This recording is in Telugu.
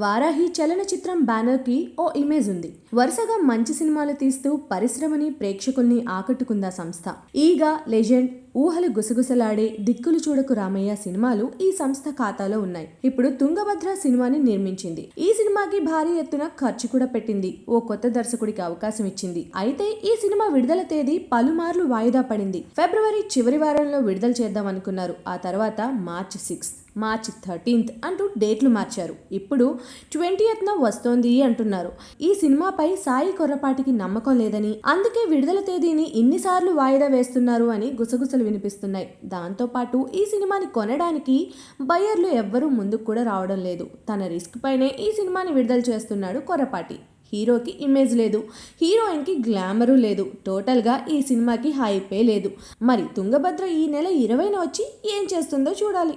వారాహి చలనచిత్రం బ్యానర్కి ఓ ఇమేజ్ ఉంది. వరుసగా మంచి సినిమాలు తీస్తూ పరిశ్రమని, ప్రేక్షకుల్ని ఆకట్టుకుందా సంస్థ. ఈగ, లెజెండ్, ఊహలు గుసగుసలాడే, దిక్కులు చూడకు రామయ్య సినిమాలు ఈ సంస్థ ఖాతాలో ఉన్నాయి. ఇప్పుడు తుంగభద్ర సినిమాని నిర్మించింది. ఈ సినిమాకి భారీ ఎత్తున ఖర్చు కూడా పెట్టింది. ఓ కొత్త దర్శకుడికి అవకాశం ఇచ్చింది. అయితే ఈ సినిమా విడుదల తేదీ పలుమార్లు వాయిదా పడింది. ఫిబ్రవరి చివరి వారంలో విడుదల చేద్దాం అనుకున్నారు. ఆ తర్వాత మార్చి 6, మార్చి 13 అంటూ డేట్లు మార్చారు. ఇప్పుడు 20న వస్తోంది అంటున్నారు. ఈ సినిమాపై సాయి కొర్రపాటికి నమ్మకం లేదని, అందుకే విడుదల తేదీని ఇన్నిసార్లు వాయిదా వేస్తున్నారు అని గుసగుసలు వినిపిస్తున్నాయి. దాంతో పాటు ఈ సినిమాని కొనడానికి బయ్యర్లు ఎవ్వరూ ముందుకు కూడా రావడం లేదు. తన రిస్క్ పైనే ఈ సినిమాని విడుదల చేస్తున్నాడు కొర్రపాటి. హీరోకి ఇమేజ్ లేదు, హీరోయిన్కి గ్లామరు లేదు. టోటల్గా ఈ సినిమాకి హైపే లేదు. మరి తుంగభద్ర ఈ నెల 20న వచ్చి ఏం చేస్తుందో చూడాలి.